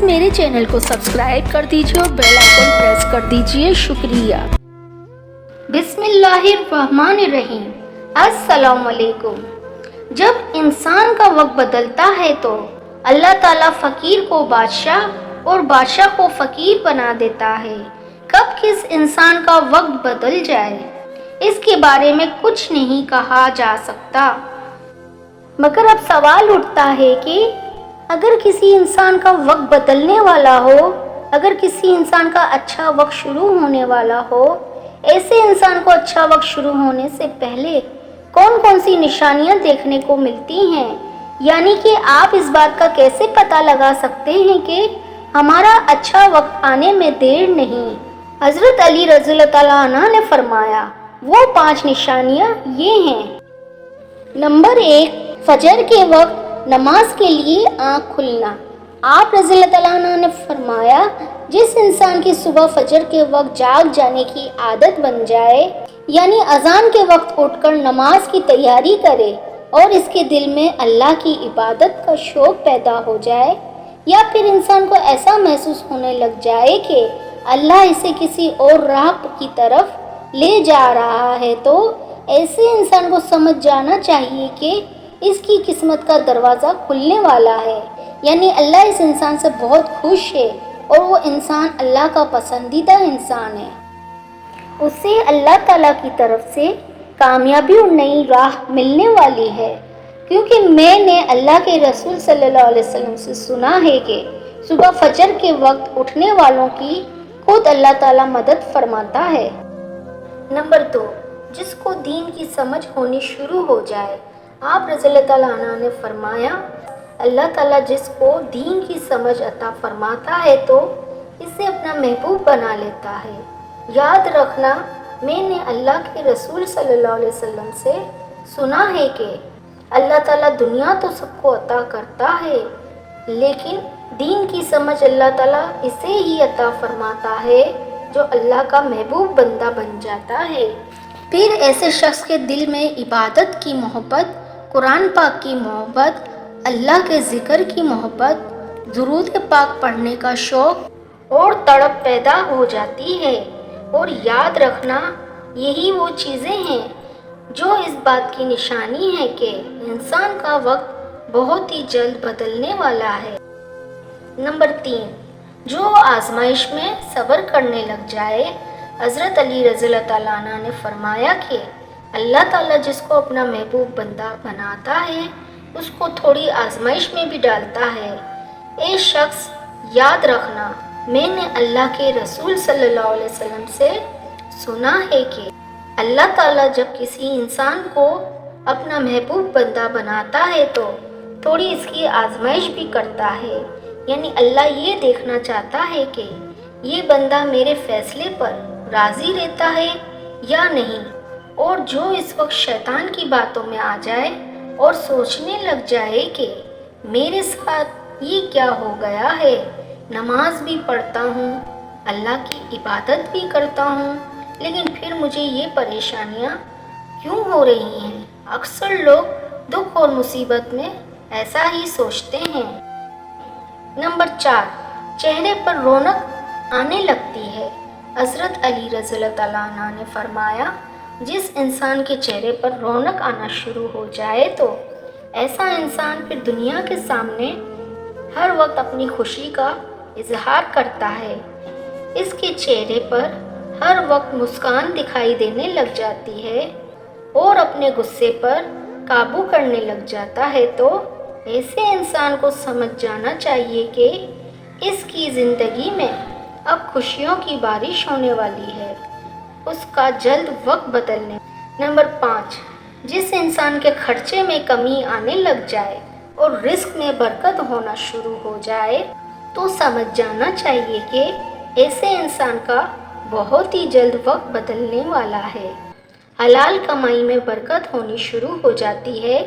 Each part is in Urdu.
میرے چینل کو سبسکرائب کر دیجیے اور بیل آئکن پریس کر دیجیے. شکریہ. بسم اللہ الرحمن الرحیم. السلام علیکم. جب انسان کا وقت بدلتا ہے تو اللہ تعالیٰ فقیر کو بادشاہ اور بادشاہ کو فقیر بنا دیتا ہے. کب کس انسان کا وقت بدل جائے اس کے بارے میں کچھ نہیں کہا جا سکتا، مگر اب سوال اٹھتا ہے کہ اگر کسی انسان کا وقت بدلنے والا ہو، اگر کسی انسان کا اچھا وقت شروع ہونے والا ہو، ایسے انسان کو اچھا وقت شروع ہونے سے پہلے کون کون سی نشانیاں دیکھنے کو ملتی ہیں؟ یعنی کہ آپ اس بات کا کیسے پتہ لگا سکتے ہیں کہ ہمارا اچھا وقت آنے میں دیر نہیں؟ حضرت علی رضی اللہ تعالیٰ عنہ نے فرمایا وہ 5 نشانیاں یہ ہیں. نمبر 1، فجر کے وقت نماز کے لیے آنکھ کھلنا. آپ رضی اللہ تعالیٰ عنہ نے فرمایا جس انسان کی صبح فجر کے وقت جاگ جانے کی عادت بن جائے، یعنی اذان کے وقت اٹھ کر نماز کی تیاری کرے اور اس کے دل میں اللہ کی عبادت کا شوق پیدا ہو جائے، یا پھر انسان کو ایسا محسوس ہونے لگ جائے کہ اللہ اسے کسی اور راہ کی طرف لے جا رہا ہے، تو ایسے انسان کو سمجھ جانا چاہیے کہ اس کی قسمت کا دروازہ کھلنے والا ہے، یعنی اللہ اس انسان سے بہت خوش ہے اور وہ انسان اللہ کا پسندیدہ انسان ہے. اسے اللہ تعالیٰ کی طرف سے کامیابی اور نئی راہ ملنے والی ہے، کیونکہ میں نے اللہ کے رسول صلی اللہ علیہ وسلم سے سنا ہے کہ صبح فجر کے وقت اٹھنے والوں کی خود اللہ تعالیٰ مدد فرماتا ہے. نمبر 2، جس کو دین کی سمجھ ہونی شروع ہو جائے. آپ رضی اللہ تعالیٰ عنہ نے فرمایا اللہ تعالیٰ جس کو دین کی سمجھ عطا فرماتا ہے تو اسے اپنا محبوب بنا لیتا ہے. یاد رکھنا، میں نے اللہ کے رسول صلی اللہ علیہ وسلم سے سنا ہے کہ اللہ تعالیٰ دنیا تو سب کو عطا کرتا ہے، لیکن دین کی سمجھ اللہ تعالیٰ اسے ہی عطا فرماتا ہے جو اللہ کا محبوب بندہ بن جاتا ہے. پھر ایسے شخص کے دل میں عبادت کی محبت، قرآن پاک کی محبت، اللہ کے ذکر کی محبت، درود پاک پڑھنے کا شوق اور تڑپ پیدا ہو جاتی ہے. اور یاد رکھنا، یہی وہ چیزیں ہیں جو اس بات کی نشانی ہے کہ انسان کا وقت بہت ہی جلد بدلنے والا ہے. نمبر 3، جو آزمائش میں صبر کرنے لگ جائے. حضرت علی رضی اللہ تعالیٰ عنہ نے فرمایا کہ اللہ تعالیٰ جس کو اپنا محبوب بندہ بناتا ہے اس کو تھوڑی آزمائش میں بھی ڈالتا ہے. اے شخص، یاد رکھنا، میں نے اللہ کے رسول صلی اللہ علیہ وسلم سے سنا ہے کہ اللہ تعالیٰ جب کسی انسان کو اپنا محبوب بندہ بناتا ہے تو تھوڑی اس کی آزمائش بھی کرتا ہے، یعنی اللہ یہ دیکھنا چاہتا ہے کہ یہ بندہ میرے فیصلے پر راضی رہتا ہے یا نہیں. اور جو اس وقت شیطان کی باتوں میں آ جائے اور سوچنے لگ جائے کہ میرے ساتھ یہ کیا ہو گیا ہے، نماز بھی پڑھتا ہوں، اللہ کی عبادت بھی کرتا ہوں، لیکن پھر مجھے یہ پریشانیاں کیوں ہو رہی ہیں. اکثر لوگ دکھ اور مصیبت میں ایسا ہی سوچتے ہیں. نمبر 4، چہرے پر رونق آنے لگتی ہے. حضرت علی رضی اللہ تعالیٰ عنہ نے فرمایا جس انسان کے چہرے پر رونق آنا شروع ہو جائے تو ایسا انسان پھر دنیا کے سامنے ہر وقت اپنی خوشی کا اظہار کرتا ہے. اس کے چہرے پر ہر وقت مسکان دکھائی دینے لگ جاتی ہے اور اپنے غصے پر قابو کرنے لگ جاتا ہے. تو ایسے انسان کو سمجھ جانا چاہیے کہ اس کی زندگی میں اب خوشیوں کی بارش ہونے والی ہے، اس کا جلد وقت بدلنے. نمبر 5، جس انسان کے خرچے میں کمی آنے لگ جائے اور رزق میں برکت ہونا شروع ہو جائے تو سمجھ جانا چاہیے کہ ایسے انسان کا بہت ہی جلد وقت بدلنے والا ہے. حلال کمائی میں برکت ہونی شروع ہو جاتی ہے،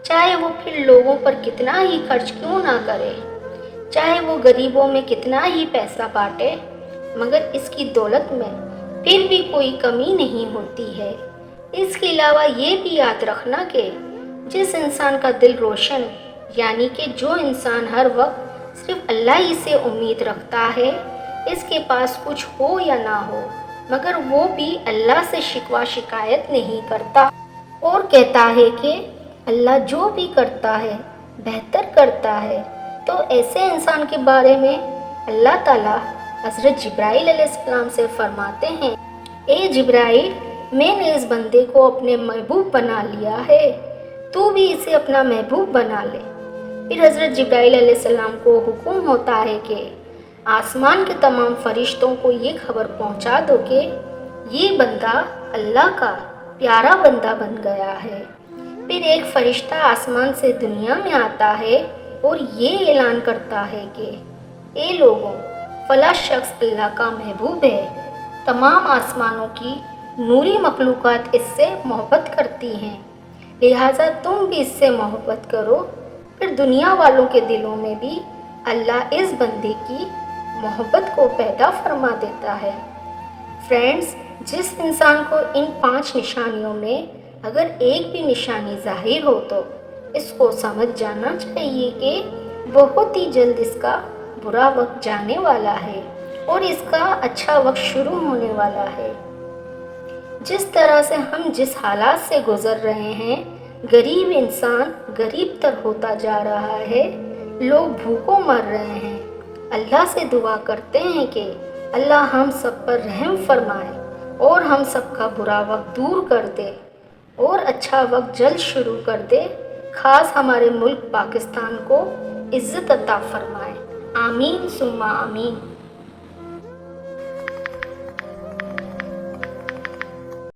چاہے وہ پھر لوگوں پر کتنا ہی خرچ کیوں نہ کرے، چاہے وہ غریبوں میں کتنا ہی پیسہ بانٹے، مگر اس کی دولت میں پھر بھی کوئی کمی نہیں ہوتی ہے. اس کے علاوہ یہ بھی یاد رکھنا کہ جس انسان کا دل روشن، یعنی کہ جو انسان ہر وقت صرف اللہ ہی سے امید رکھتا ہے، اس کے پاس کچھ ہو یا نہ ہو، مگر وہ بھی اللہ سے شکوہ شکایت نہیں کرتا اور کہتا ہے کہ اللہ جو بھی کرتا ہے بہتر کرتا ہے۔ تو ایسے انسان کے بارے میں اللہ تعالیٰ حضرت جبرائیل علیہ السلام سے فرماتے ہیں، اے جبرائیل، میں نے اس بندے کو اپنے محبوب بنا لیا ہے، تو بھی اسے اپنا محبوب بنا لے۔ پھر حضرت جبرائیل علیہ السلام کو حکم ہوتا ہے کہ آسمان کے تمام فرشتوں کو یہ خبر پہنچا دو کہ یہ بندہ اللہ کا پیارا بندہ بن گیا ہے۔ پھر ایک فرشتہ آسمان سے دنیا میں آتا ہے اور یہ اعلان کرتا ہے کہ اے لوگوں، فلاں شخص اللہ کا محبوب ہے، تمام آسمانوں کی نوری مخلوقات اس سے محبت کرتی ہیں، لہٰذا تم بھی اس سے محبت کرو۔ پھر دنیا والوں کے دلوں میں بھی اللہ اس بندے کی محبت کو پیدا فرما دیتا ہے۔ فرینڈز، جس انسان کو ان 5 نشانیوں میں اگر ایک بھی نشانی ظاہر ہو تو اس کو سمجھ جانا چاہیے کہ بہت ہی جلد اس کا برا وقت جانے والا ہے اور اس کا اچھا وقت شروع ہونے والا ہے۔ جس طرح سے ہم جس حالات سے گزر رہے ہیں، غریب انسان غریب تر ہوتا جا رہا ہے، لوگ بھوکوں مر رہے ہیں، اللہ سے دعا کرتے ہیں کہ اللہ ہم سب پر رحم فرمائے اور ہم سب کا برا وقت دور کر دے اور اچھا وقت جلد شروع کر دے، خاص ہمارے ملک پاکستان کو عزت عطا فرمائے۔ آمین ثم آمین۔